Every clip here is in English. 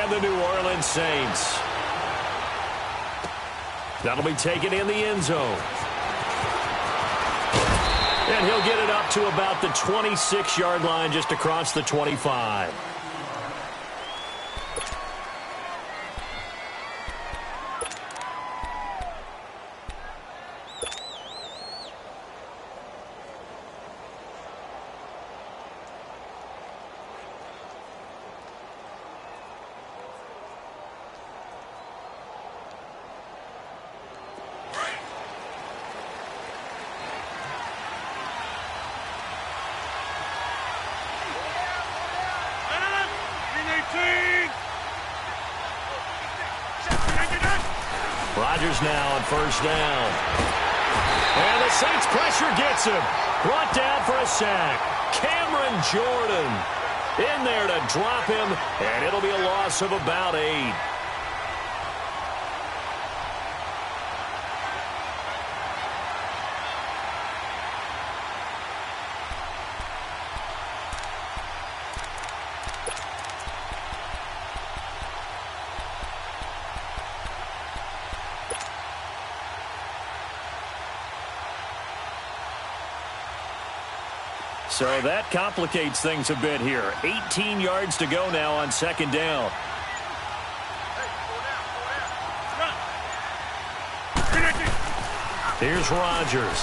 and the New Orleans Saints. That'll be taken in the end zone. And he'll get it up to about the 26-yard line, just across the 25. Rodgers now on first down. And the Saints pressure gets him. Brought down for a sack. Cameron Jordan in there to drop him, and it'll be a loss of about 8. So that complicates things a bit here. 18 yards to go now on second down. Here's Rodgers.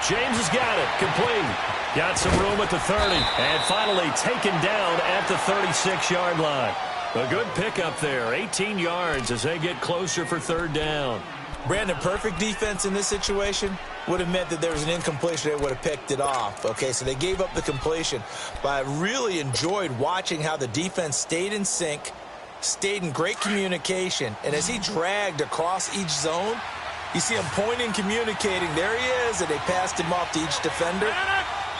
James has got it. Complete. Got some room at the 30. And finally taken down at the 36-yard line. A good pickup there. 18 yards as they get closer for third down. Brandon, perfect defense in this situation would have meant that there was an incompletion. They would have picked it off. Okay, so they gave up the completion. But I really enjoyed watching how the defense stayed in sync, stayed in great communication. And as he dragged across each zone, you see him pointing, communicating. There he is, and they passed him off to each defender.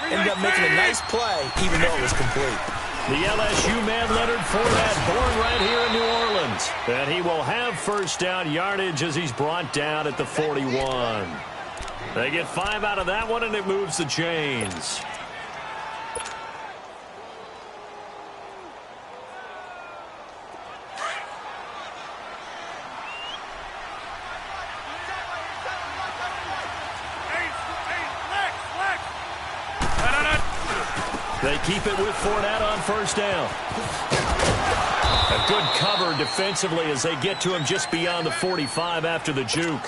Ended up making a nice play, even though it was complete. The LSU man, Leonard Fournette, born right here in New Orleans. And he will have first down yardage as he's brought down at the 41. They get 5 out of that one, and it moves the chains. They keep it with Fournette on first down. A good cover defensively as they get to him just beyond the 45 after the juke.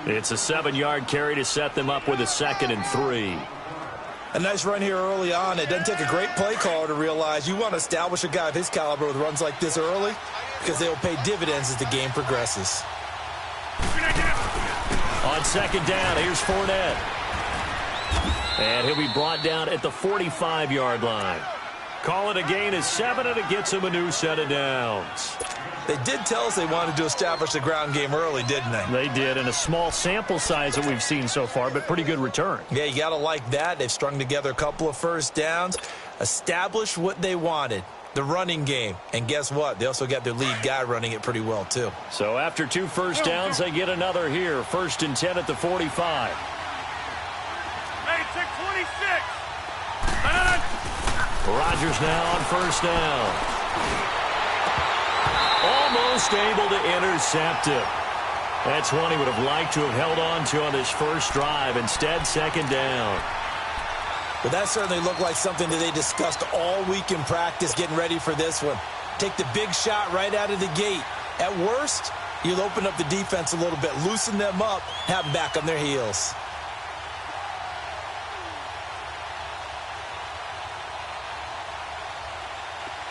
It's a 7-yard carry to set them up with a 2nd and 3. A nice run here early on. It doesn't take a great play caller to realize you want to establish a guy of his caliber with runs like this early because they will pay dividends as the game progresses. On second down, here's Fournette. And he'll be brought down at the 45-yard line. Call it a gain of 7, and it gets him a new set of downs. They did tell us they wanted to establish the ground game early, didn't they? They did, in a small sample size that we've seen so far, but pretty good return. Yeah, you got to like that. They've strung together a couple of first downs, established what they wanted, the running game. And guess what? They also got their lead guy running it pretty well, too. So after 2 first downs, they get another here. 1st and 10 at the 45. Rodgers now on first down. Almost able to intercept it. That's one he would have liked to have held on to on this first drive. Instead, second down. But that certainly looked like something that they discussed all week in practice getting ready for this one. Take the big shot right out of the gate. At worst, you'll open up the defense a little bit, loosen them up, have them back on their heels.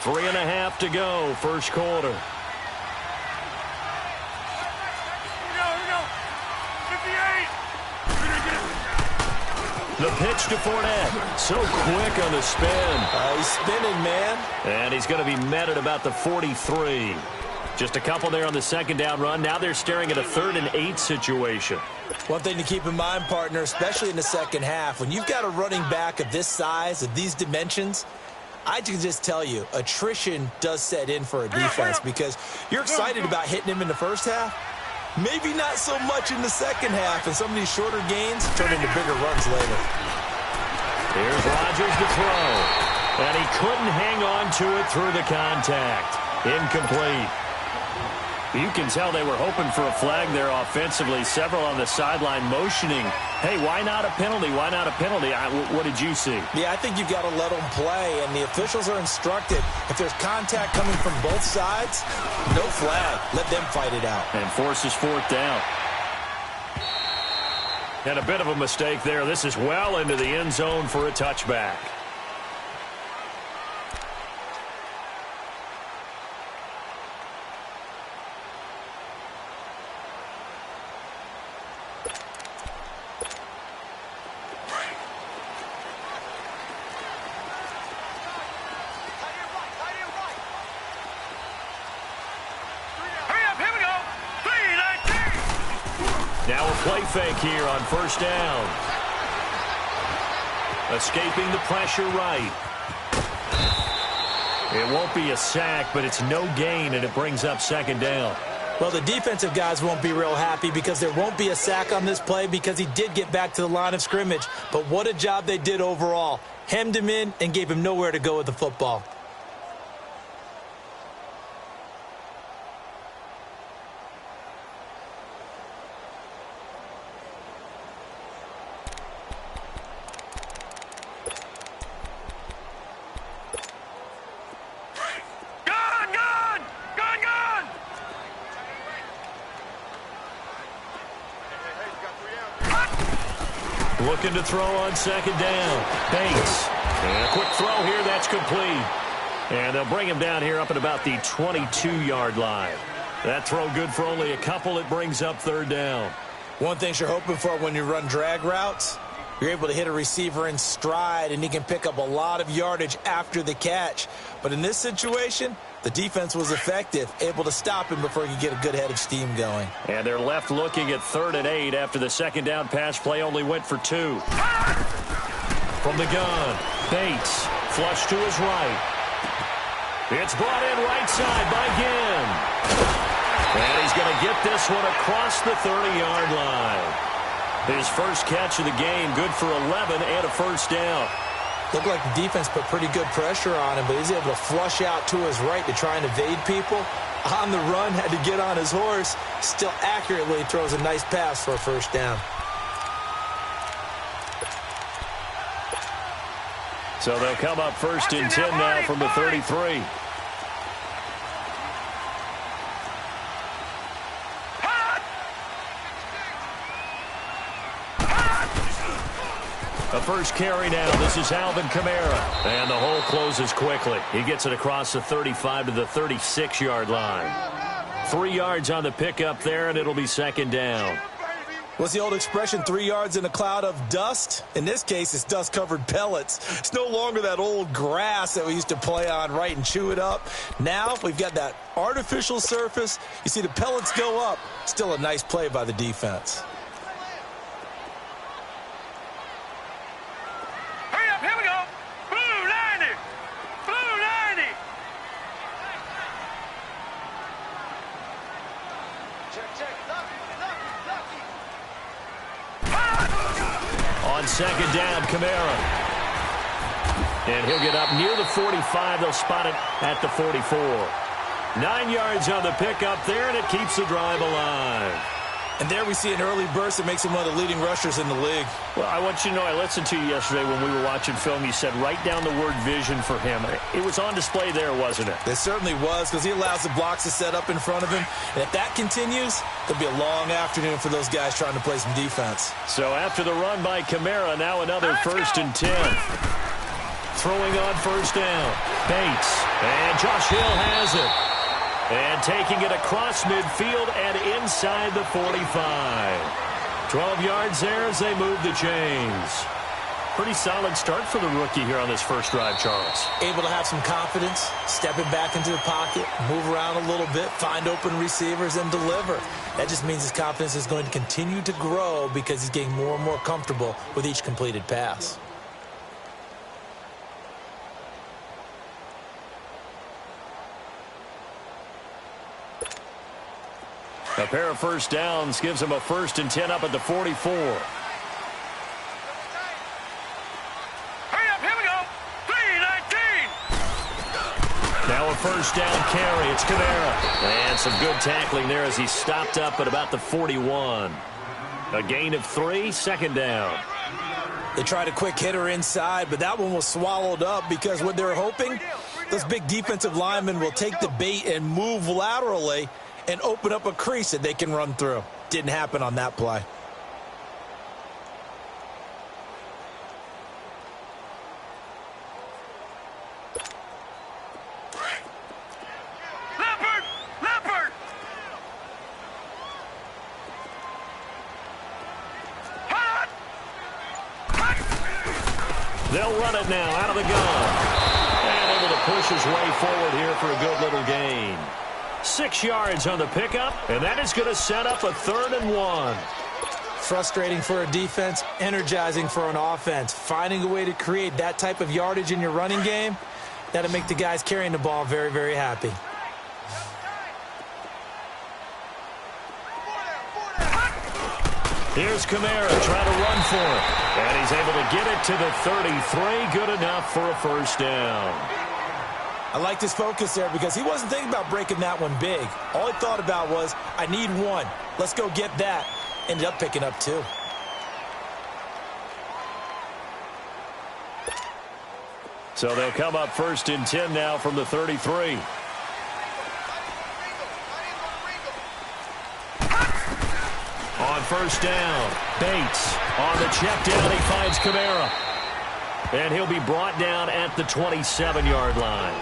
Three and a half to go, first quarter. Here we go. 58. The pitch to Fournette. So quick on the spin. He's spinning, man. And he's going to be met at about the 43. Just a couple there on the second down run. Now they're staring at a 3rd and 8 situation. One thing to keep in mind, partner, especially in the second half, when you've got a running back of this size, of these dimensions, I can just tell you, attrition does set in for a defense because you're excited about hitting him in the first half. Maybe not so much in the second half, and some of these shorter gains turn into bigger runs later. Here's Rodgers to throw, and he couldn't hang on to it through the contact. Incomplete. You can tell they were hoping for a flag there offensively. Several on the sideline motioning, hey, why not a penalty? Why not a penalty? What did you see? Yeah, I think you've got to let them play, and the officials are instructed. If there's contact coming from both sides, no flag. Let them fight it out. And forces fourth down. And a bit of a mistake there. This is well into the end zone for a touchback. Now a play fake here on first down. Escaping the pressure right. It won't be a sack, but it's no gain, and it brings up second down. Well, the defensive guys won't be real happy because there won't be a sack on this play because he did get back to the line of scrimmage. But what a job they did overall. Hemmed him in and gave him nowhere to go with the football. Looking to throw on second down. Bates. And a quick throw here. That's complete. And they'll bring him down here up at about the 22-yard line. That throw good for only a couple. It brings up third down. One thing you're hoping for when you run drag routes, you're able to hit a receiver in stride, and he can pick up a lot of yardage after the catch. But in this situation, the defense was effective, able to stop him before he could get a good head of steam going. And they're left looking at 3rd and 8 after the second down pass play only went for 2. From the gun, Bates, flush to his right. It's brought in right side by Ginn. And he's going to get this one across the 30-yard line. His first catch of the game, good for 11 and a first down. Looked like the defense put pretty good pressure on him, but he's able to flush out to his right to try and evade people. On the run, had to get on his horse. Still accurately throws a nice pass for a first down. So they'll come up 1st and 10 now from the 33. A first carry now. This is Alvin Kamara. And the hole closes quickly. He gets it across the 35 to the 36-yard line. 3 yards on the pickup there, and it'll be second down. What's the old expression, 3 yards in a cloud of dust? In this case, it's dust-covered pellets. It's no longer that old grass that we used to play on, right, and chew it up. Now we've got that artificial surface. You see the pellets go up. Still a nice play by the defense. On second down, Kamara. And he'll get up near the 45. They'll spot it at the 44. 9 yards on the pickup there, and it keeps the drive alive. And there we see an early burst that makes him one of the leading rushers in the league. Well, I want you to know, I listened to you yesterday when we were watching film. You said write down the word vision for him. It was on display there, wasn't it? It certainly was, because he allows the blocks to set up in front of him. And if that continues, there'll be a long afternoon for those guys trying to play some defense. So after the run by Kamara, now another 1st and 10. Throwing on first down. Bates. And Josh Hill has it. And taking it across midfield and inside the 45. 12 yards there as they move the chains. Pretty solid start for the rookie here on this first drive, Charles. Able to have some confidence, stepping back into the pocket, move around a little bit, find open receivers, and deliver. That just means his confidence is going to continue to grow because he's getting more and more comfortable with each completed pass. A pair of first downs gives him a 1st and 10 up at the 44. Hurry up, here we go. 3:19. Now a first down carry. It's Kamara. And some good tackling there as he stopped up at about the 41. A gain of 3, second down. They tried a quick hitter inside, but that one was swallowed up because what they're hoping, those big defensive linemen will take the bait and move laterally and open up a crease that they can run through. Didn't happen on that play. They'll run it now out of the gun. And able to push his way forward here for a good little gain. 6 yards on the pickup, and that is going to set up a 3rd and 1. Frustrating for a defense, energizing for an offense. Finding a way to create that type of yardage in your running game, that'll make the guys carrying the ball very, very happy. Here's Kamara trying to run for it. And he's able to get it to the 33. Good enough for a first down. I liked his focus there because he wasn't thinking about breaking that one big. All he thought about was, I need 1. Let's go get that. Ended up picking up 2. So they'll come up 1st and 10 now from the 33. On first down, Bates on the check down. He finds Kamara. And he'll be brought down at the 27-yard line.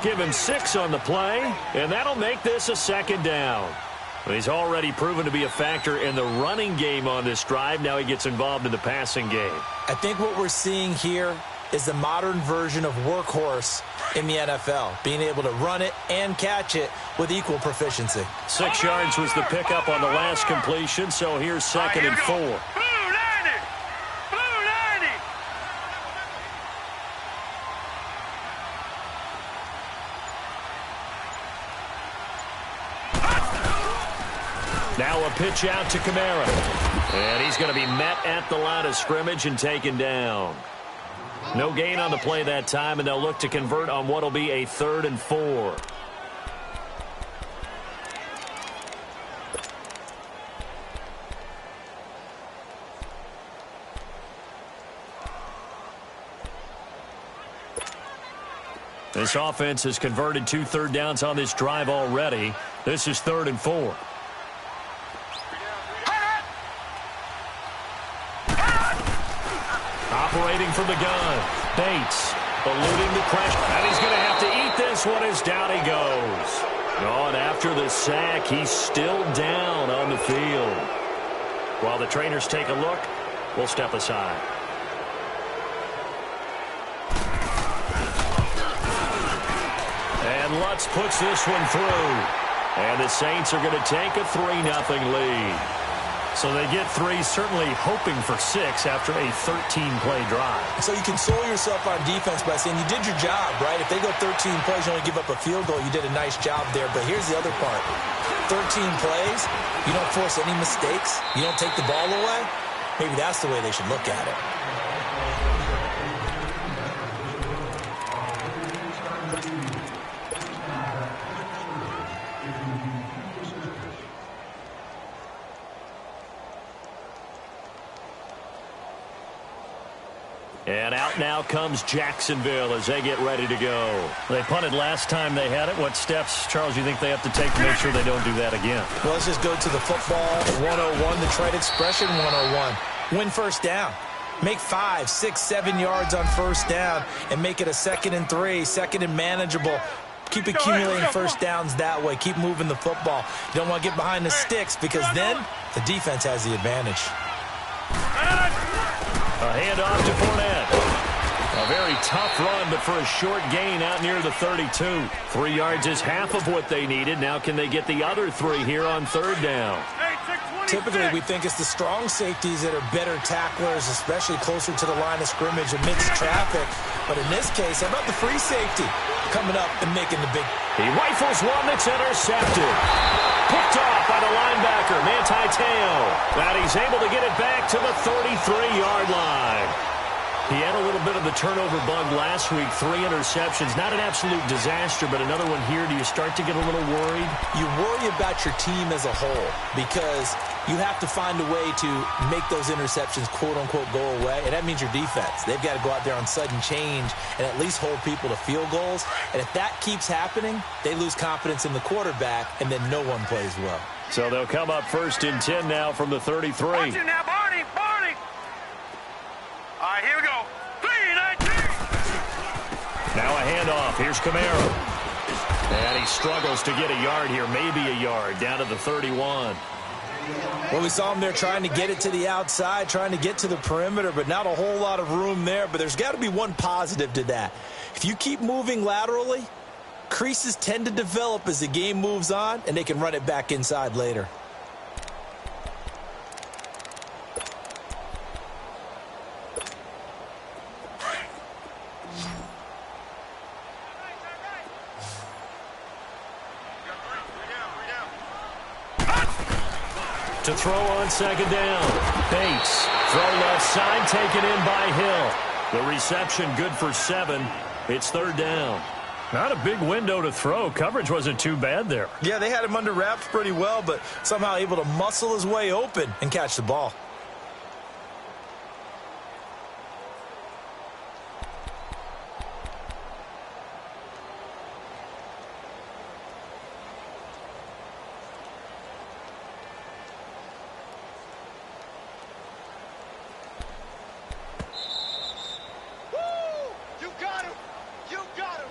Give him 6 on the play, and that'll make this a 2nd down. He's already proven to be a factor in the running game on this drive. Now he gets involved in the passing game. I think what we're seeing here is the modern version of workhorse in the NFL, being able to run it and catch it with equal proficiency. 6 yards was the pickup on the last completion, so here's 2nd and 4. Now a pitch out to Kamara. And he's going to be met at the line of scrimmage and taken down. No gain on the play that time, and they'll look to convert on what will be a 3rd and 4. This offense has converted 2 third downs on this drive already. This is 3rd and 4. Operating from the gun. Bates eluding the pressure. And he's going to have to eat this one as down he goes. Oh, and after the sack, he's still down on the field. While the trainers take a look, we'll step aside. And Lutz puts this one through. And the Saints are going to take a 3-0 lead. So they get 3, certainly hoping for 6 after a 13-play drive. So you console yourself on defense by saying you did your job, right? If they go 13 plays, you only give up a field goal, you did a nice job there. But here's the other part. 13 plays, you don't force any mistakes, you don't take the ball away. Maybe that's the way they should look at it. And out now comes Jacksonville as they get ready to go. They punted last time they had it. What steps, Charles, you think they have to take to make sure they don't do that again? Well, let's just go to the football 101, the trade expression 101. Win first down. Make 5, 6, 7 yards on first down and make it a 2nd and 3, 2nd and manageable. Keep accumulating first downs that way. Keep moving the football. You don't want to get behind the sticks because then the defense has the advantage. A handoff to Fournette. A very tough run, but for a short gain out near the 32. 3 yards is half of what they needed. Now can they get the other 3 here on 3rd down? Typically, we think it's the strong safeties that are better tacklers, especially closer to the line of scrimmage amidst traffic. But in this case, how about the free safety coming up and making the big... He rifles one that's intercepted. Picked off by the linebacker, Manti Te'o. And he's able to get it back to the 33-yard line. He had a little bit of the turnover bug last week, 3 interceptions. Not an absolute disaster, but another one here. Do you start to get a little worried? You worry about your team as a whole because you have to find a way to make those interceptions, quote-unquote, go away, and that means your defense. They've got to go out there on sudden change and at least hold people to field goals. And if that keeps happening, they lose confidence in the quarterback, and then no one plays well. So they'll come up 1st and 10 now from the 33. Watch it now, Barney, Barney. All right, here we go. 3-19. Now a handoff. Here's Camaro. And he struggles to get a yard here, maybe a yard, down to the 31. Well, we saw him there trying to get it to the outside, trying to get to the perimeter, but not a whole lot of room there. But there's got to be one positive to that. If you keep moving laterally, creases tend to develop as the game moves on, and they can run it back inside later. To throw on 2nd down. Bates. Throw left side, taken in by Hill. The reception good for 7. It's 3rd down. Not a big window to throw. Coverage wasn't too bad there. Yeah, they had him under wraps pretty well, but somehow able to muscle his way open and catch the ball. You got him. You got him.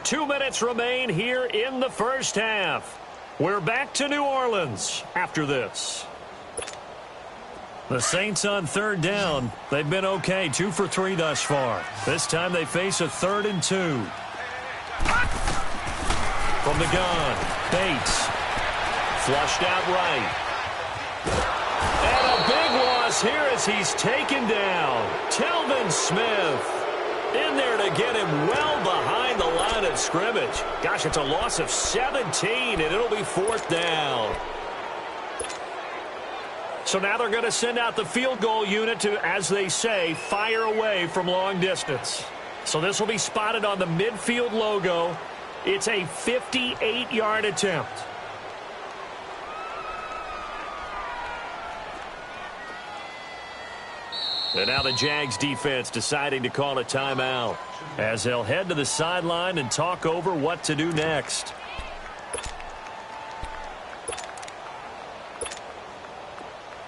2 minutes remain here in the 1st half. We're back to New Orleans after this. The Saints on 3rd down. They've been okay, 2 for 3 thus far. This time they face a 3rd and 2. From the gun, Bates. Flushed out right. And a big loss here as he's taken down. Telvin Smith in there to get him well behind the line of scrimmage. Gosh, it's a loss of 17, and it'll be 4th down. So now they're going to send out the field goal unit to, as they say, fire away from long distance. So this will be spotted on the midfield logo. It's a 58-yard attempt. And now the Jags defense deciding to call a timeout as they'll head to the sideline and talk over what to do next.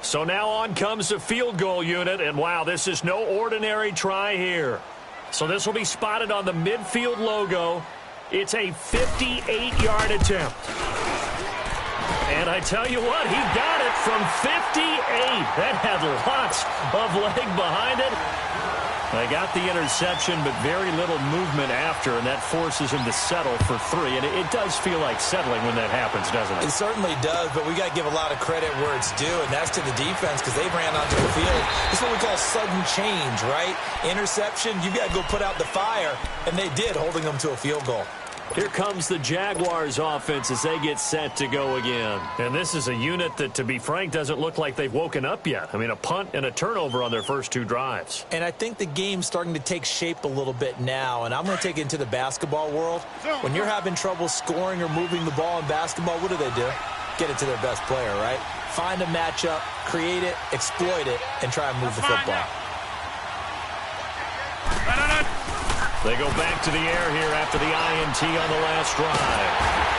So now on comes the field goal unit, and wow, this is no ordinary try here. So this will be spotted on the midfield logo. It's a 58-yard attempt. And I tell you what, he got it from 58. That had lots of leg behind it. They got the interception, but very little movement after, and that forces him to settle for 3. And it does feel like settling when that happens, doesn't it? It certainly does, but we got to give a lot of credit where it's due, and that's to the defense because they ran onto the field. This is what we call sudden change, right? Interception, you've got to go put out the fire, and they did, holding them to a field goal. Here comes the Jaguars offense as they get set to go again. And this is a unit that, to be frank, doesn't look like they've woken up yet. I mean, a punt and a turnover on their first 2 drives. And I think the game's starting to take shape a little bit now, and I'm going to take it into the basketball world. When you're having trouble scoring or moving the ball in basketball, what do? Get it to their best player, right? Find a matchup, create it, exploit it, and try and move the football. They go back to the air here after the INT on the last drive.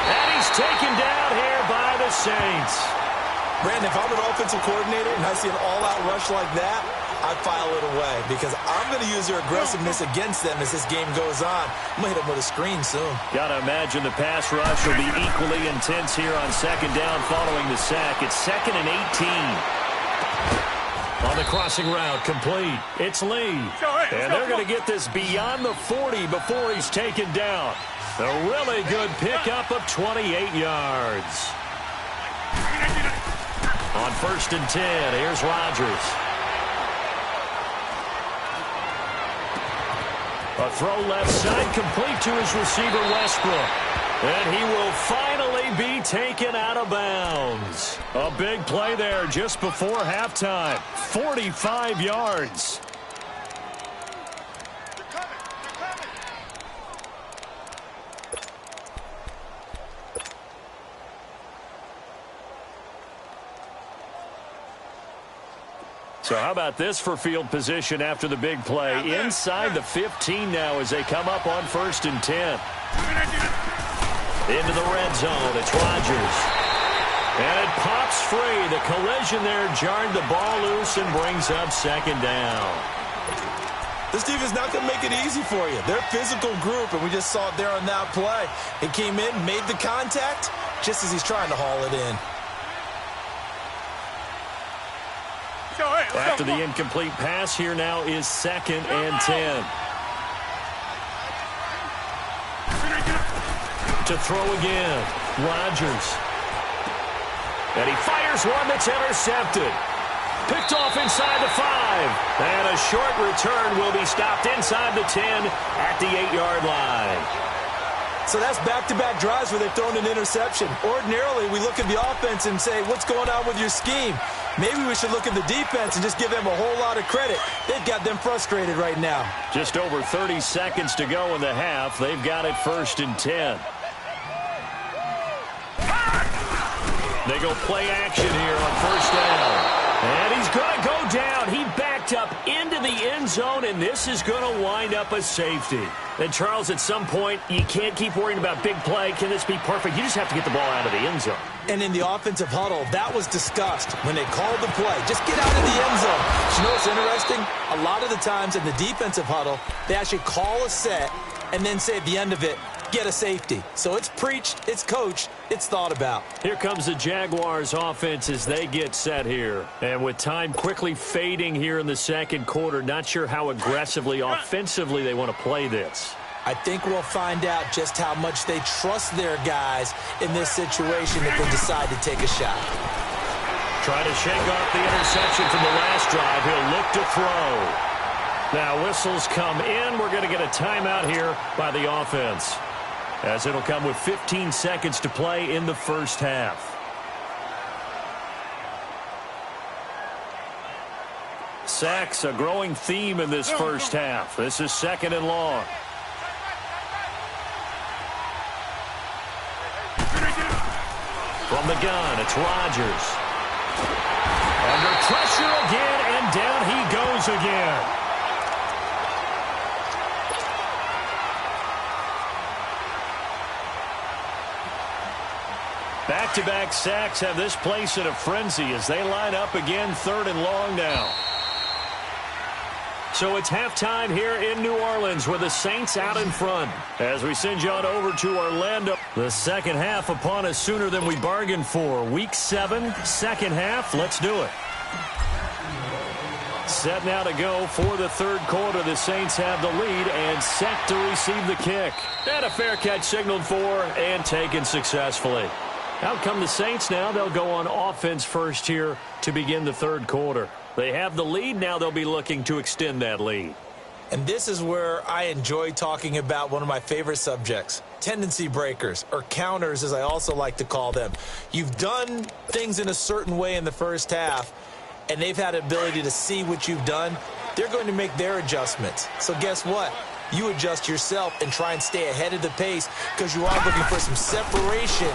And he's taken down here by the Saints. Brandon, if I'm an offensive coordinator and I see an all-out rush like that, I file it away because I'm going to use their aggressiveness against them as this game goes on. I'm going to hit them with a screen soon. Got to imagine the pass rush will be equally intense here on 2nd down following the sack. It's 2nd and 18. On the crossing route, complete. It's Lee. And they're going to get this beyond the 40 before he's taken down. A really good pickup of 28 yards. On 1st and 10, here's Rodgers. A throw left side, complete to his receiver, Westbrook. And he will finally be taken out of bounds. A big play there just before halftime. 45 yards. So how about this for field position after the big play? Inside the 15 now as they come up on 1st and 10. Into the red zone. It's Rodgers. And it pops free. The collision there jarred the ball loose and brings up 2nd down. This defense is not going to make it easy for you. They're a physical group, and we just saw it there on that play. He came in, made the contact, just as he's trying to haul it in. After the incomplete pass, here now is 2nd and 10. To throw again, Rodgers. And he fires one that's intercepted. Picked off inside the 5. And a short return will be stopped inside the 10 at the 8-yard line. So that's back-to-back drives where they've thrown an interception. Ordinarily, we look at the offense and say, what's going on with your scheme? Maybe we should look at the defense and just give them a whole lot of credit. They've got them frustrated right now. Just over 30 seconds to go in the half. They've got it 1st and 10. They go play action here on 1st down. And he's going to go down. He backed up into the end zone, and this is going to wind up a safety. And, Charles, at some point, you can't keep worrying about big play. Can this be perfect? You just have to get the ball out of the end zone. And in the offensive huddle, that was discussed when they called the play. Just get out of the end zone. You know what's interesting? A lot of the times in the defensive huddle, they actually call a set and then say at the end of it, get a safety. So it's preached, it's coached, it's thought about. Here comes the Jaguars offense as they get set here. And with time quickly fading here in the 2nd quarter, not sure how aggressively, offensively they want to play this. I think we'll find out just how much they trust their guys in this situation if they decide to take a shot. Trying to shake off the interception from the last drive. He'll look to throw. Now whistles come in. We're going to get a timeout here by the offense, as it'll come with 15 seconds to play in the 1st half. Sacks, a growing theme in this 1st half. This is 2nd and long. From the gun, it's Rodgers. Under pressure again, and down he goes again. Back-to-back sacks have this place in a frenzy as they line up again 3rd and long now. So it's halftime here in New Orleans with the Saints out in front. As we send you on over to Orlando, the 2nd half upon us sooner than we bargained for. Week 7, 2nd half. Let's do it. Set now to go for the 3rd quarter. The Saints have the lead and set to receive the kick. And a fair catch signaled for and taken successfully. Out come the Saints now. They'll go on offense first here to begin the 3rd quarter. They have the lead. Now they'll be looking to extend that lead. And this is where I enjoy talking about one of my favorite subjects, tendency breakers, or counters as I also like to call them. You've done things in a certain way in the 1st half, and they've had the ability to see what you've done. They're going to make their adjustments. So guess what? You adjust yourself and try and stay ahead of the pace because you are looking for some separation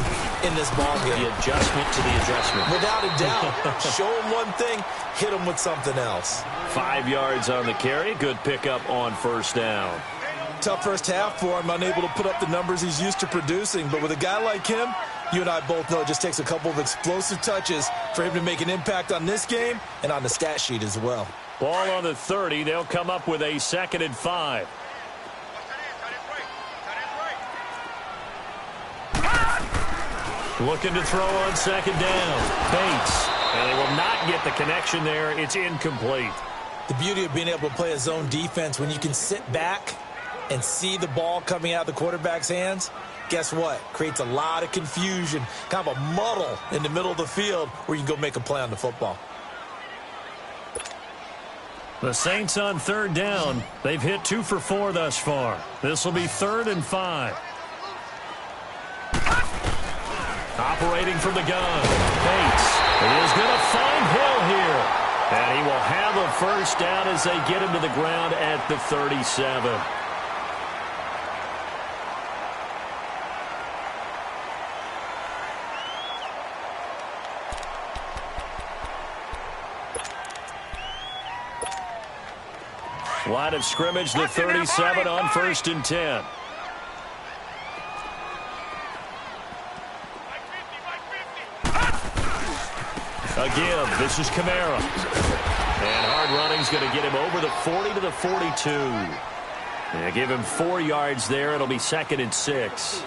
in this ballgame. The adjustment to the adjustment. Without a doubt. Show them one thing, hit them with something else. 5 yards on the carry. Good pickup on 1st down. Tough 1st half for him, unable to put up the numbers he's used to producing. But with a guy like him, you and I both know it just takes a couple of explosive touches for him to make an impact on this game and on the stat sheet as well. Ball on the 30. They'll come up with a 2nd and 5. Looking to throw on 2nd down. Bates. And they will not get the connection there. It's incomplete. The beauty of being able to play a zone defense when you can sit back and see the ball coming out of the quarterback's hands, guess what? Creates a lot of confusion, kind of a muddle in the middle of the field where you can go make a play on the football. The Saints on 3rd down. They've hit 2 for 4 thus far. This will be 3rd and 5. Operating from the gun. Bates is going to find Hill here. And he will have a first down as they get him to the ground at the 37. Line of scrimmage, the 37 on 1st and 10. Again, this is Kamara. And hard running's going to get him over the 40 to the 42. And give him 4 yards there. It'll be 2nd and 6.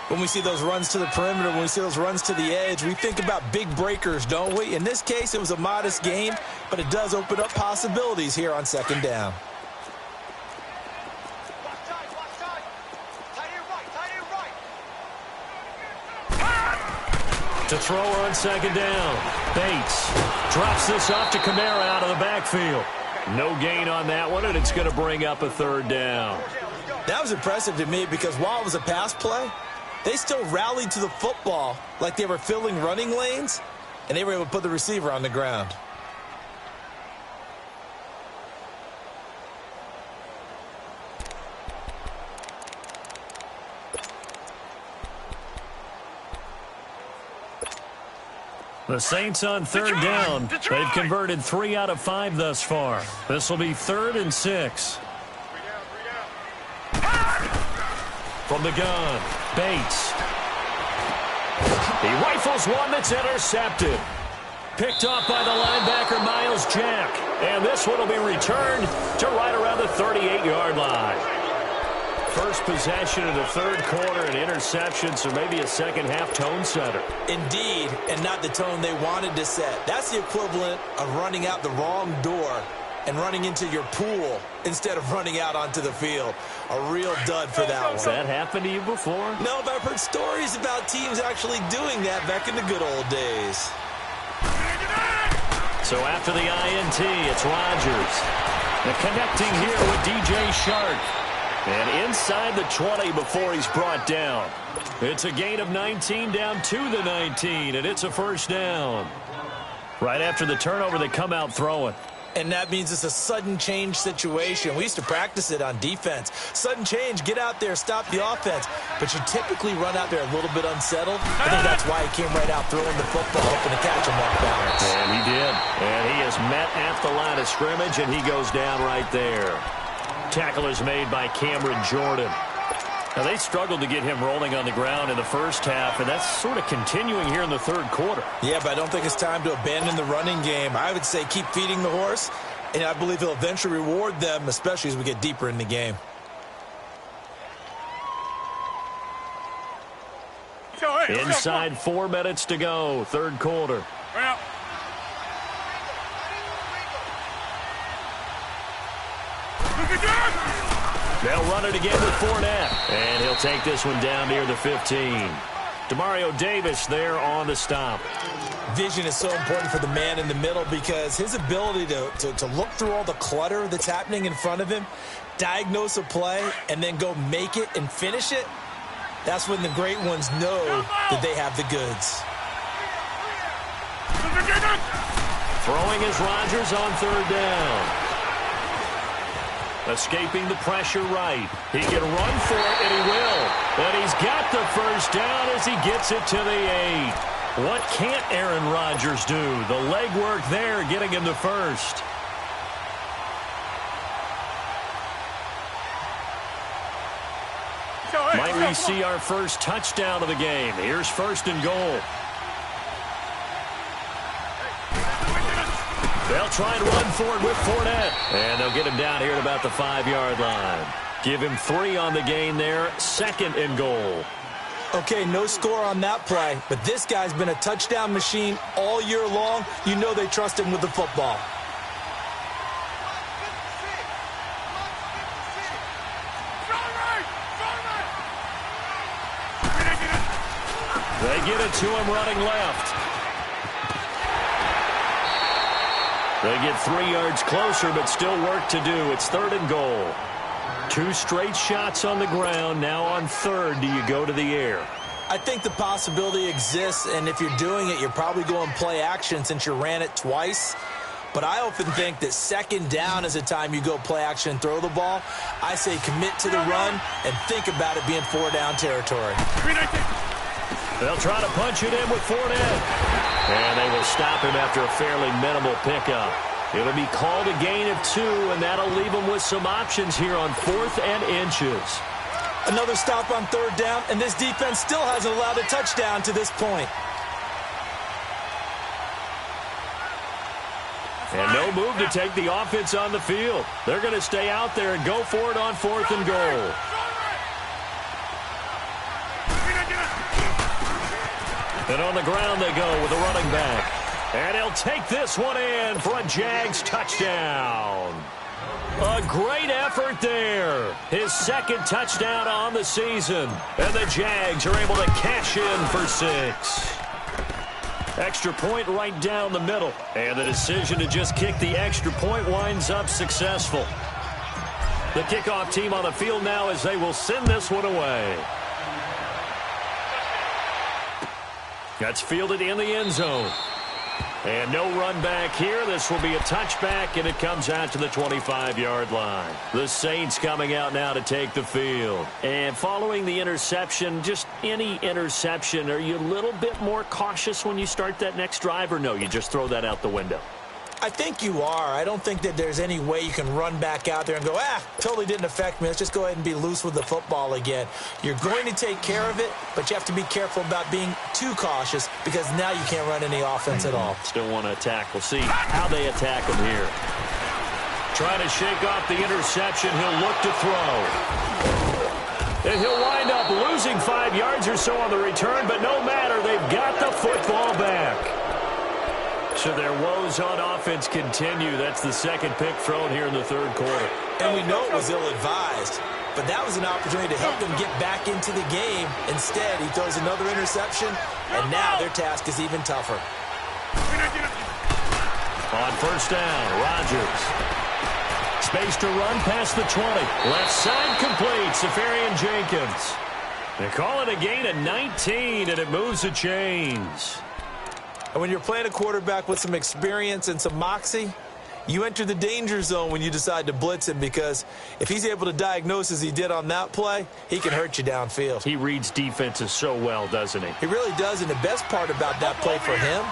When we see those runs to the perimeter, when we see those runs to the edge, we think about big breakers, don't we? In this case, it was a modest gain, but it does open up possibilities here on 2nd down. To throw on 2nd down. Bates drops this off to Kamara out of the backfield. No gain on that one, and it's going to bring up a 3rd down. That was impressive to me because while it was a pass play, they still rallied to the football like they were filling running lanes, and they were able to put the receiver on the ground. The Saints on 3rd down. They've converted 3 out of 5 thus far. This will be 3rd and 6. From the gun, Bates. He rifles one that's intercepted. Picked off by the linebacker, Miles Jack. And this one will be returned to right around the 38-yard line. First possession of the 3rd quarter, an interception, so maybe a second-half tone setter. Indeed, and not the tone they wanted to set. That's the equivalent of running out the wrong door and running into your pool instead of running out onto the field. A real dud for that one. Has that happened to you before? No, but I've heard stories about teams actually doing that back in the good old days. So after the INT, it's Rodgers. The connecting here with DJ Shark. And inside the 20 before he's brought down. It's a gain of 19 down to the 19, and it's a first down. Right after the turnover, they come out throwing. And that means it's a sudden change situation. We used to practice it on defense. Sudden change, get out there, stop the offense. But you typically run out there a little bit unsettled. I think that's why he came right out throwing the football, hoping to catch him off balance. And he did. And he is met at the line of scrimmage, and he goes down right there. Tackle is made by Cameron Jordan. Now, they struggled to get him rolling on the ground in the first half, and that's sort of continuing here in the 3rd quarter. Yeah, but I don't think it's time to abandon the running game. I would say keep feeding the horse, and I believe he'll eventually reward them, especially as we get deeper in the game. Inside 4 minutes to go, 3rd quarter. They'll run it again with Fournette. And he'll take this one down near the 15. Demario Davis there on the stop. Vision is so important for the man in the middle because his ability to look through all the clutter that's happening in front of him, diagnose a play, and then go make it and finish it, that's when the great ones know that they have the goods. Throwing is Rodgers on 3rd down. Escaping the pressure right. He can run for it, and he will. But he's got the first down as he gets it to the 8. What can't Aaron Rodgers do? The legwork there getting him the first. Might we see our first touchdown of the game? Here's 1st and goal. They'll try and run for it with Fournette. And they'll get him down here at about the 5-yard line. Give him 3 on the gain there. 2nd and goal. Okay, no score on that play, but this guy's been a touchdown machine all year long. You know they trust him with the football. They get it to him running left. They get 3 yards closer, but still work to do. It's 3rd and goal. 2 straight shots on the ground. Now on 3rd, do you go to the air? I think the possibility exists, and if you're doing it, you're probably going play action since you ran it twice. But I often think that second down is a time you go play action and throw the ball. I say commit to the run and think about it being 4-down territory. They'll try to punch it in with Fournette. And they will stop him after a fairly minimal pickup. It'll be called a gain of 2, and that'll leave them with some options here on 4th and inches. Another stop on 3rd down, and this defense still hasn't allowed a touchdown to this point. And no move to take the offense on the field. They're going to stay out there and go for it on 4th and goal. And on the ground they go with a running back. And he'll take this one in for a Jags touchdown. A great effort there. His 2nd touchdown on the season. And the Jags are able to cash in for 6. Extra point right down the middle. And the decision to just kick the extra point winds up successful. The kickoff team on the field now as they will send this one away. That's fielded in the end zone. And no run back here. This will be a touchback, and it comes out to the 25-yard line. The Saints coming out now to take the field. And following the interception, just any interception, are you a little bit more cautious when you start that next drive, or no, you just throw that out the window? I think you are. I don't think that there's any way you can run back out there and go, totally didn't affect me. Let's just go ahead and be loose with the football again. You're going to take care of it, but you have to be careful about being too cautious because now you can't run any offense at all. Still want to attack. We'll see how they attack him here. Trying to shake off the interception. He'll look to throw. And he'll wind up losing 5 yards or so on the return, but no matter, they've got the football back. So their woes on offense continue. That's the 2nd pick thrown here in the 3rd quarter. And we know it was ill-advised, but that was an opportunity to help them get back into the game. Instead, he throws another interception, and now their task is even tougher. On 1st down, Rodgers. Space to run past the 20. Left side complete. Safarian Jenkins. They call it a gain of 19, and it moves the chains. And when you're playing a quarterback with some experience and some moxie, you enter the danger zone when you decide to blitz him because if he's able to diagnose as he did on that play, he can hurt you downfield. He reads defenses so well, doesn't he? He really does, and the best part about that play for him,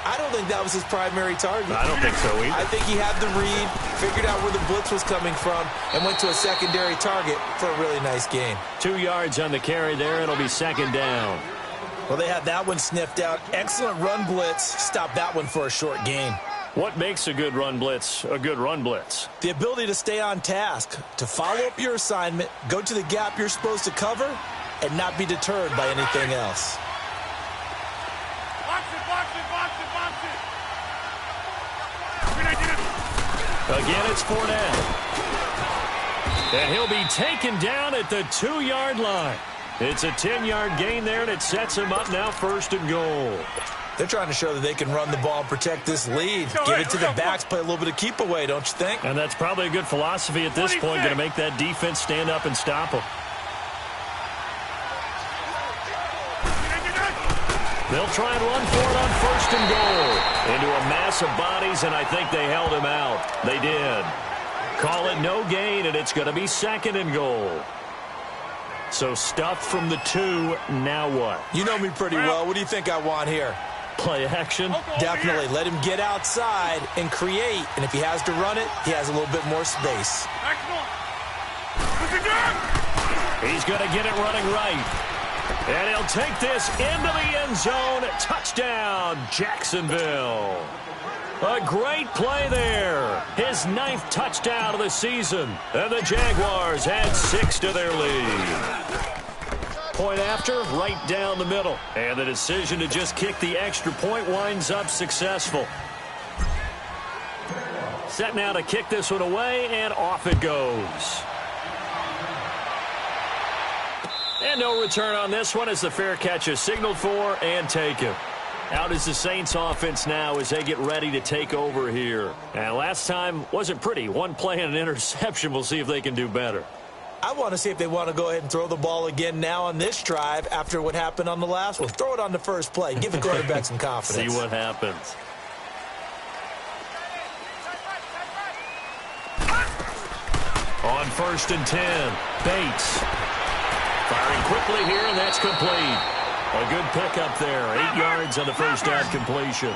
I don't think that was his primary target. I don't think so either. I think he had the read, figured out where the blitz was coming from, and went to a secondary target for a really nice gain. 2 yards on the carry there. It'll be 2nd down. Well, they had that one sniffed out. Excellent run blitz. Stop that one for a short gain. What makes a good run blitz a good run blitz? The ability to stay on task, to follow up your assignment, go to the gap you're supposed to cover, and not be deterred by anything else. Again, it's Fournette. And he'll be taken down at the 2-yard line. It's a 10-yard gain there, and it sets him up now 1st and goal. They're trying to show that they can run the ball and protect this lead. Give it to the backs, play a little bit of keep away, don't you think? And that's probably a good philosophy at this point, going to make that defense stand up and stop them. They'll try and run for it on 1st and goal. Into a mass of bodies, and I think they held him out. They did. Call it no gain, and it's going to be 2nd and goal. So stuffed from the 2, now what? You know me pretty well. What do you think I want here? Play action? Definitely. Let him get outside and create. And if he has to run it, he has a little bit more space. He's going to get it running right. And he'll take this into the end zone. Touchdown, Jacksonville. A great play there. His 9th touchdown of the season. And the Jaguars add 6 to their lead. Point after, right down the middle. And the decision to just kick the extra point winds up successful. Set now to kick this one away, and off it goes. And no return on this one as the fair catch is signaled for and taken. Out is the Saints offense now as they get ready to take over here. And last time wasn't pretty. One play and an interception. We'll see if they can do better. I want to see if they want to go ahead and throw the ball again now on this drive after what happened on the last one. Throw it on the first play. Give the quarterback some confidence. See what happens. On 1st and 10, Bates. Firing quickly here, and that's complete. A good pickup there. 8 yards on the first down completion.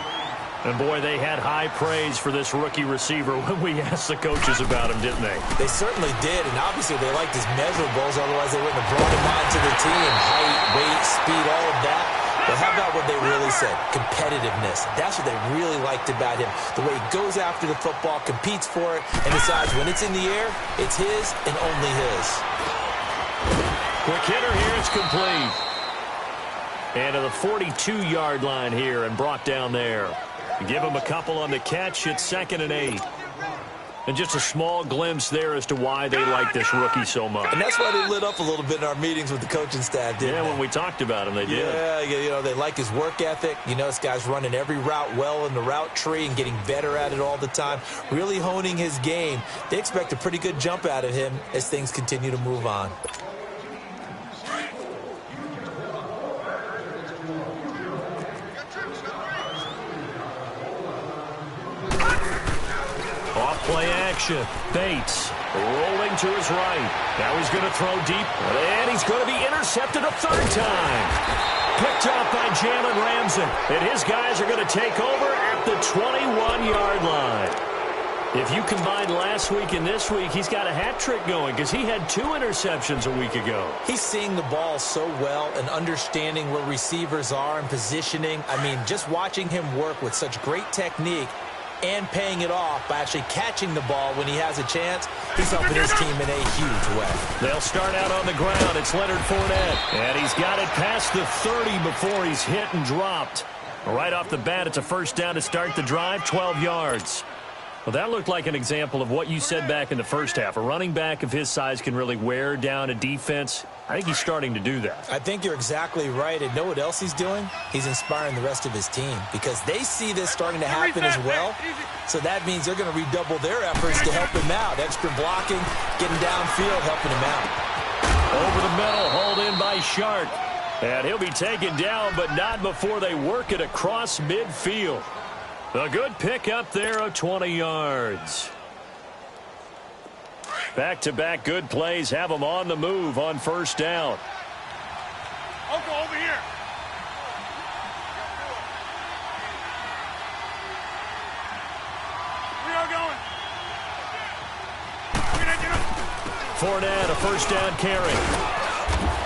And, boy, they had high praise for this rookie receiver when we asked the coaches about him, didn't they? They certainly did, and obviously they liked his measurables. Otherwise, they wouldn't have brought him on to the team. Height, weight, speed, all of that. But how about what they really said? Competitiveness. That's what they really liked about him. The way he goes after the football, competes for it, and decides when it's in the air, it's his and only his. Quick hitter here, it's complete. And to the 42-yard line here and brought down there. Give him a couple on the catch. It's 2nd and 8. And just a small glimpse there as to why they like this rookie so much. And that's why they lit up a little bit in our meetings with the coaching staff, didn't they? Yeah, when we talked about him, they did. Yeah, you know, they like his work ethic. You know, this guy's running every route well in the route tree and getting better at it all the time, really honing his game. They expect a pretty good jump out of him as things continue to move on. Play action. Bates rolling to his right. Now he's going to throw deep, and he's going to be intercepted a 3rd time. Picked off by Jalen Ramsey, and his guys are going to take over at the 21-yard line. If you combine last week and this week, he's got a hat trick going because he had 2 interceptions a week ago. He's seeing the ball so well and understanding where receivers are and positioning. I mean, just watching him work with such great technique and paying it off by actually catching the ball when he has a chance, he's helping his team in a huge way. They'll start out on the ground. It's Leonard Fournette. And he's got it past the 30 before he's hit and dropped. Right off the bat, it's a 1st down to start the drive, 12 yards. Well, that looked like an example of what you said back in the first half. A running back of his size can really wear down a defense. I think he's starting to do that. I think you're exactly right. And know what else he's doing? He's inspiring the rest of his team because they see this starting to happen as well. So that means they're going to redouble their efforts to help him out. Extra blocking, getting downfield, helping him out. Over the middle, hauled in by Shark. And he'll be taken down, but not before they work it across midfield. A good pickup there of 20 yards. Back-to-back good plays have them on the move on 1st down. Uncle, over here. We are going. Fournette, a 1st down carry.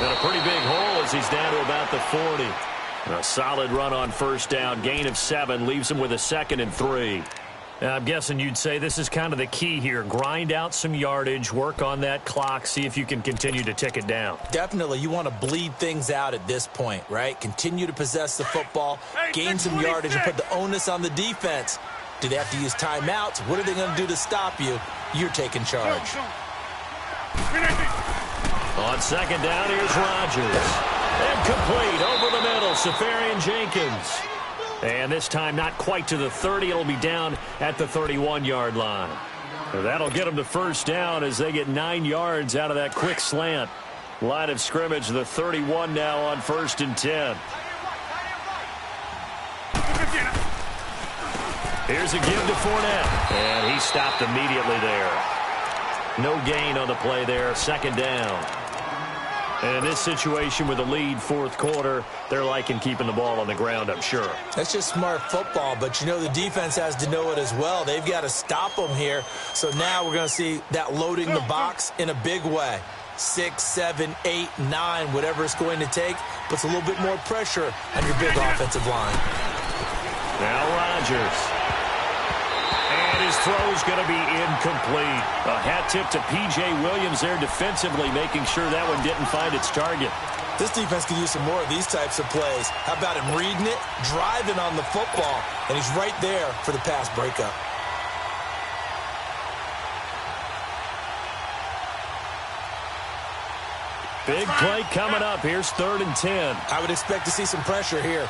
And a pretty big hole as he's down to about the 40. A solid run on 1st down. Gain of 7 leaves him with a 2nd and 3. I'm guessing you'd say this is kind of the key here. Grind out some yardage, work on that clock, see if you can continue to tick it down. Definitely. You want to bleed things out at this point, right? Continue to possess the football, gain some yardage, and put the onus on the defense. Do they have to use timeouts? What are they going to do to stop you? You're taking charge. On 2nd down, here's Rodgers. And complete over the middle, Safarian Jenkins. And this time not quite to the 30. It'll be down at the 31-yard line. That'll get them to 1st down as they get 9 yards out of that quick slant. Line of scrimmage, the 31 now on 1st and 10. Here's a give to Fournette. And he stopped immediately there. No gain on the play there, 2nd down. And in this situation with a lead 4th quarter, they're liking keeping the ball on the ground, I'm sure. That's just smart football, but you know the defense has to know it as well. They've got to stop them here. So now we're going to see that loading the box in a big way. 6, 7, 8, 9, whatever it's going to take, puts a little bit more pressure on your big offensive line. Now Rodgers. And his throw's going to be incomplete. A hat tip to P.J. Williams there defensively, making sure that one didn't find its target. This defense could use some more of these types of plays. How about him reading it, driving on the football, and he's right there for the pass breakup. Big play coming up. Here's 3rd and 10. I would expect to see some pressure here.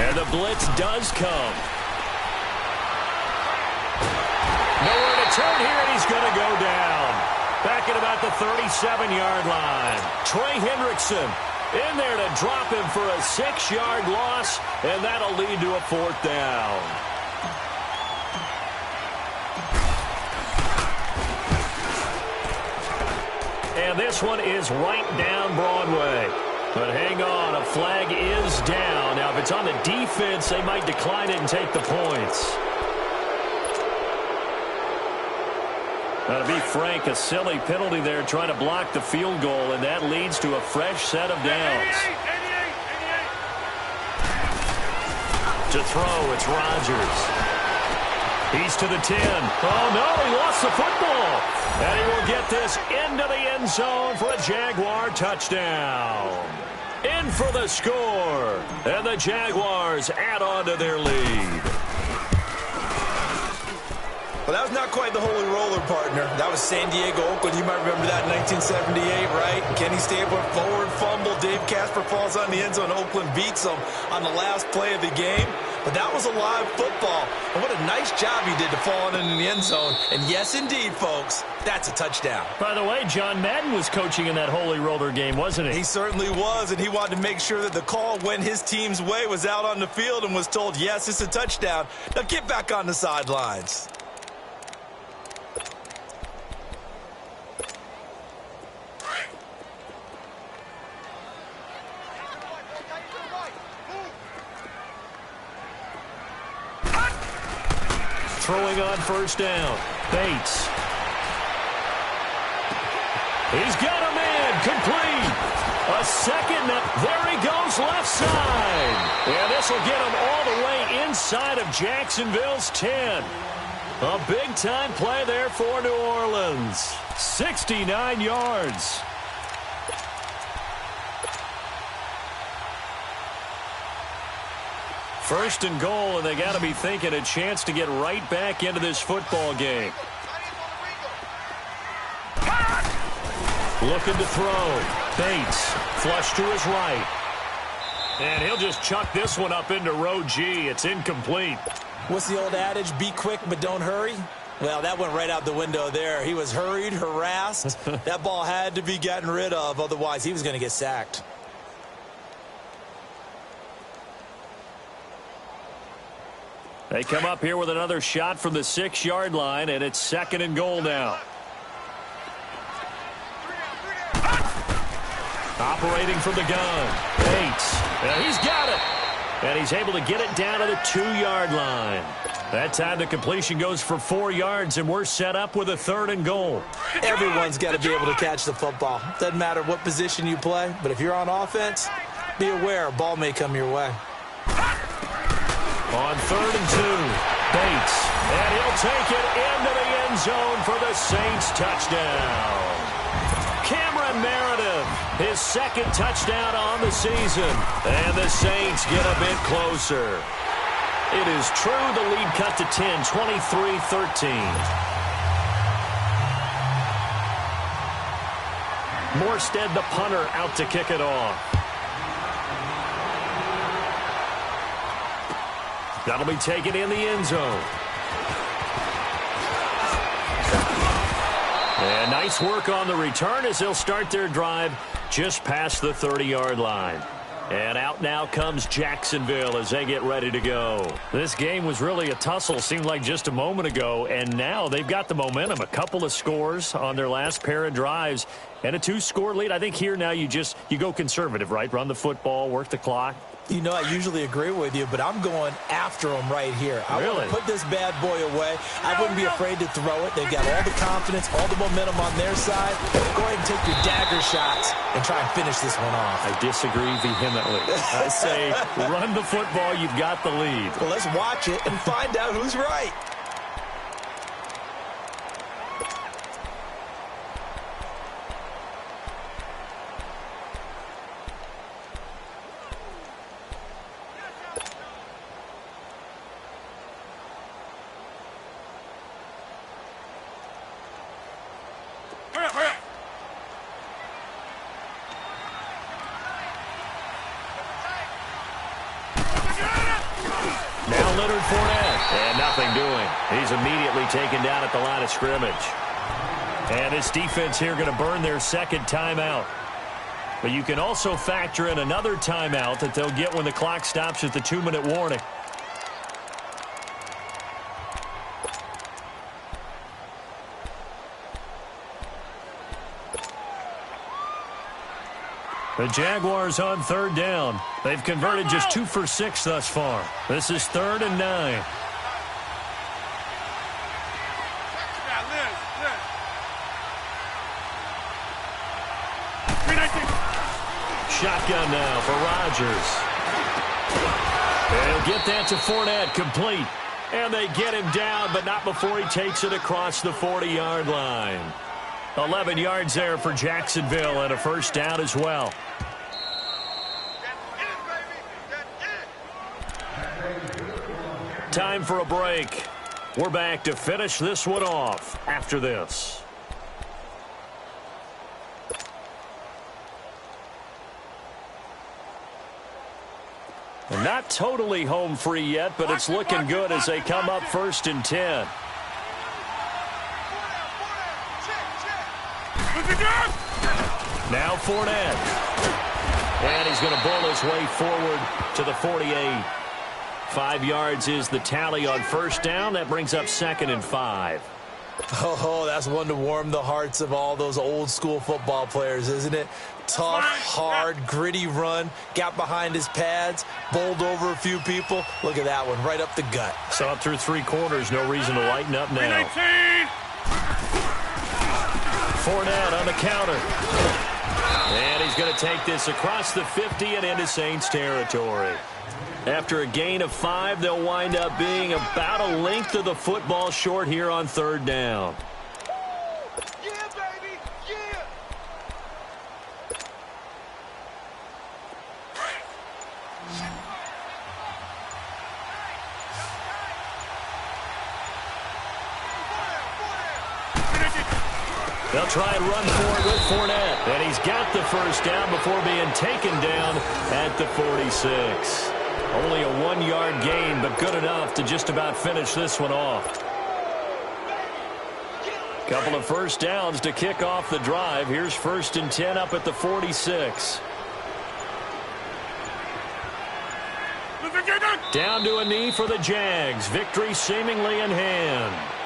And the blitz does come. Nowhere to turn here, and he's going to go down. Back at about the 37-yard line. Trey Hendrickson in there to drop him for a 6-yard loss, and that'll lead to a 4th down. And this one is right down Broadway. But hang on, a flag is down. Now, if it's on the defense, they might decline it and take the points. Now, to be frank, a silly penalty there trying to block the field goal, and that leads to a fresh set of downs. 88. To throw, it's Rodgers. He's to the 10. Oh, no, he lost the football. And he will get this into the end zone for a Jaguar touchdown. In for the score. And the Jaguars add on to their lead. Well, that was not quite the holy roller, partner. That was San Diego, Oakland. You might remember that in 1978, right? Kenny Stabler, forward fumble. Dave Casper falls on the end zone. Oakland beats him on the last play of the game. But that was a live football. And what a nice job he did to fall in the end zone. And yes, indeed, folks, that's a touchdown. By the way, John Madden was coaching in that holy roller game, wasn't he? He certainly was, and he wanted to make sure that the call went his team's way, was out on the field and was told, yes, it's a touchdown. Now get back on the sidelines. Throwing on 1st down. Bates. He's got a man complete. A second. There he goes left side. And this will get him all the way inside of Jacksonville's 10. A big-time play there for New Orleans. 69 yards. First and goal, and they got to be thinking a chance to get right back into this football game. Looking to throw. Bates, flush to his right. And he'll just chuck this one up into row G. It's incomplete. What's the old adage? Be quick, but don't hurry. Well, that went right out the window there. He was hurried, harassed. That ball had to be gotten rid of, otherwise he was going to get sacked. They come up here with another shot from the 6-yard line, and it's 2nd and goal now. Operating from the gun. Bates. And he's got it. And he's able to get it down to the 2-yard line. That time the completion goes for 4 yards, and we're set up with a 3rd and goal. Everyone's got to be able to catch the football. Doesn't matter what position you play, but if you're on offense, be aware a ball may come your way. On 3rd and 2, Bates, and he'll take it into the end zone for the Saints touchdown. Cameron Meredith, his 2nd touchdown on the season, and the Saints get a bit closer. It is true, the lead cut to 10, 23-13. Morstead, the punter, out to kick it off. That'll be taken in the end zone. And nice work on the return as they'll start their drive just past the 30-yard line. And out now comes Jacksonville as they get ready to go. This game was really a tussle, seemed like just a moment ago, and now they've got the momentum. A couple of scores on their last pair of drives and a 2-score lead. I think here now you go conservative, right? Run the football, work the clock. You know, I usually agree with you, but I'm going after them right here. I want to put this bad boy away. I wouldn't be afraid to throw it. They've got all the confidence, all the momentum on their side. Go ahead and take your dagger shots and try and finish this one off. I disagree vehemently. I say run the football. You've got the lead. Well, let's watch it and find out who's right. Leonard Fournette. And nothing doing. He's immediately taken down at the line of scrimmage. And this defense here going to burn their second timeout. But you can also factor in another timeout that they'll get when the clock stops at the 2-minute warning. The Jaguars on third down. They've converted just 2 for 6 thus far. This is 3rd and 9. Shotgun now for Rodgers. They'll get that to Fournette, complete. And they get him down, but not before he takes it across the 40-yard line. 11 yards there for Jacksonville and a first down as well. Time for a break. We're back to finish this one off after this. And not totally home free yet, but it's looking good as they come up 1st and 10. Now Fournette. And he's going to bull his way forward to the 48. 5 yards is the tally on first down. That brings up 2nd and 5. Oh, that's one to warm the hearts of all those old-school football players, isn't it? Tough, hard, gritty run. Got behind his pads, bowled over a few people. Look at that one, right up the gut. Saw it through 3 quarters. No reason to lighten up now. Fournette on the counter. And he's going to take this across the 50 and into Saints territory. After a gain of 5, they'll wind up being about a length of the football short here on 3rd down. Yeah, baby, yeah. They'll try and run for it with Fournette. And he's got the first down before being taken down at the 46. Only a 1-yard gain, but good enough to just about finish this one off. Couple of first downs to kick off the drive. Here's 1st and 10 up at the 46. Down to a knee for the Jags. Victory seemingly in hand.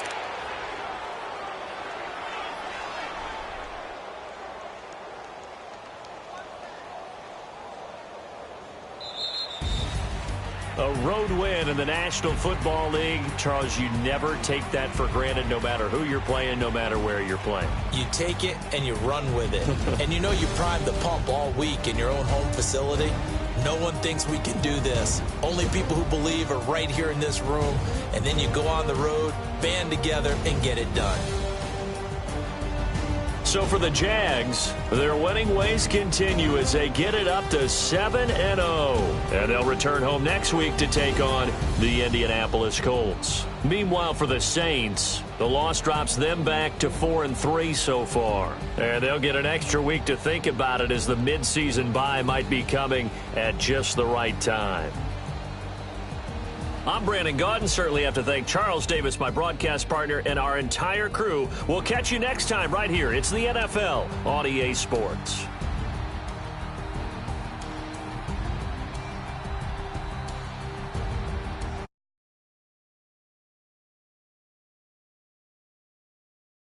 A road win in the National Football League. Charles, you never take that for granted no matter who you're playing, no matter where you're playing. You take it and you run with it. And you know you primed the pump all week in your own home facility. No one thinks we can do this. Only people who believe are right here in this room. And then you go on the road, band together, and get it done. So for the Jags, their winning ways continue as they get it up to 7-0. And they'll return home next week to take on the Indianapolis Colts. Meanwhile, for the Saints, the loss drops them back to 4-3 so far. And they'll get an extra week to think about it as the midseason bye might be coming at just the right time. I'm Brandon Gaudin. Certainly have to thank Charles Davis, my broadcast partner, and our entire crew. We'll catch you next time right here. It's the NFL on EA Sports.